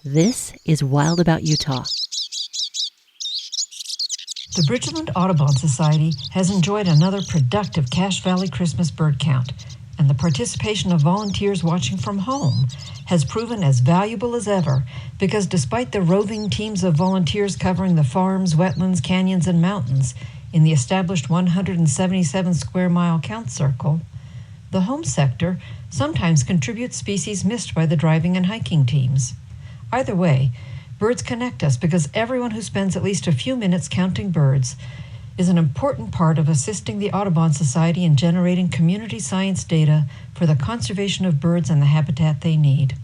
This is Wild About Utah. The Bridgerland Audubon Society has enjoyed another productive Cache Valley Christmas bird count, and the participation of volunteers watching from home has proven as valuable as ever because despite the roving teams of volunteers covering the farms, wetlands, canyons, and mountains in the established 177 square mile count circle, the home sector sometimes contributes species missed by the driving and hiking teams. Either way, birds connect us because everyone who spends at least a few minutes counting birds is an important part of assisting the Audubon Society in generating community science data for the conservation of birds and the habitat they need.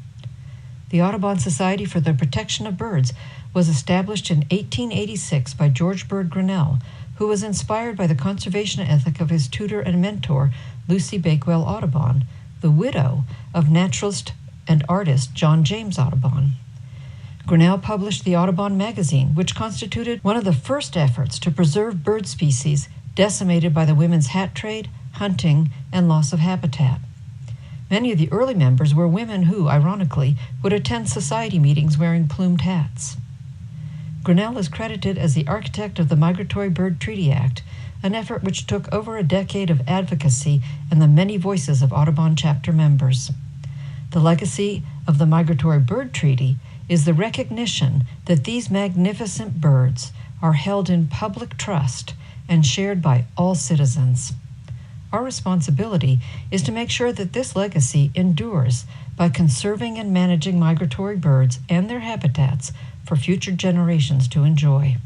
The Audubon Society for the Protection of Birds was established in 1886 by George Bird Grinnell, who was inspired by the conservation ethic of his tutor and mentor, Lucy Bakewell Audubon, the widow of naturalist and artist John James Audubon. Grinnell published the Audubon magazine, which constituted one of the first efforts to preserve bird species decimated by the women's hat trade, hunting, and loss of habitat. Many of the early members were women who, ironically, would attend society meetings wearing plumed hats. Grinnell is credited as the architect of the Migratory Bird Treaty Act, an effort which took over a decade of advocacy and the many voices of Audubon chapter members. The legacy of the Migratory Bird Treaty is the recognition that these magnificent birds are held in public trust and shared by all citizens. Our responsibility is to make sure that this legacy endures by conserving and managing migratory birds and their habitats for future generations to enjoy.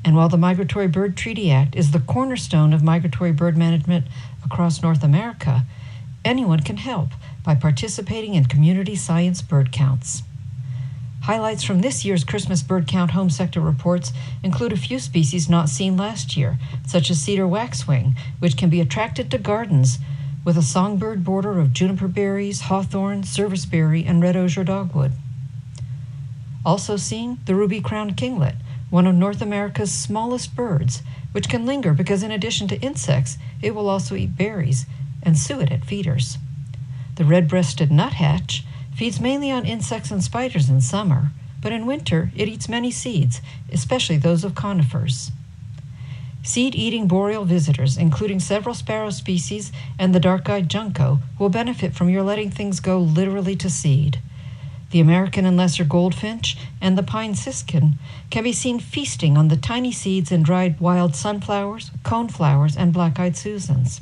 And while the Migratory Bird Treaty Act is the cornerstone of migratory bird management across North America, anyone can help by participating in community science bird counts. Highlights from this year's Christmas bird count home sector reports include a few species not seen last year, such as cedar waxwing, which can be attracted to gardens with a songbird border of juniper berries, hawthorn, serviceberry, and red osier dogwood. Also seen, the ruby-crowned kinglet, one of North America's smallest birds, which can linger because in addition to insects, it will also eat berries and suet at feeders. The red-breasted nuthatch feeds mainly on insects and spiders in summer, but in winter it eats many seeds, especially those of conifers. Seed-eating boreal visitors, including several sparrow species and the dark-eyed junco, will benefit from your letting things go literally to seed. The American and lesser goldfinch and the pine siskin can be seen feasting on the tiny seeds in dried wild sunflowers, coneflowers, and black-eyed Susans.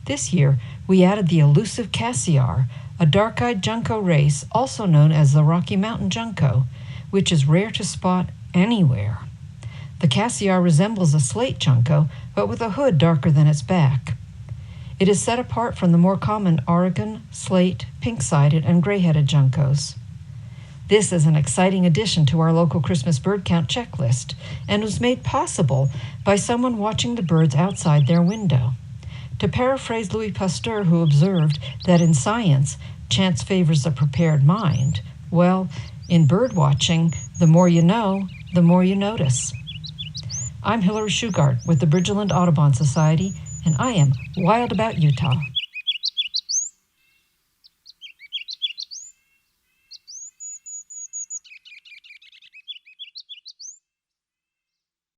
This year, we added the elusive cassiar, a dark-eyed junco race also known as the Rocky Mountain junco, which is rare to spot anywhere. The cassiar resembles a slate junco, but with a hood darker than its back. It is set apart from the more common Oregon, slate, pink-sided, and gray-headed juncos. This is an exciting addition to our local Christmas bird count checklist and was made possible by someone watching the birds outside their window. To paraphrase Louis Pasteur, who observed that in science, chance favors a prepared mind, well, in bird watching, the more you know, the more you notice. I'm Hilary Shugart with the Bridgerland Audubon Society, and I am wild about Utah.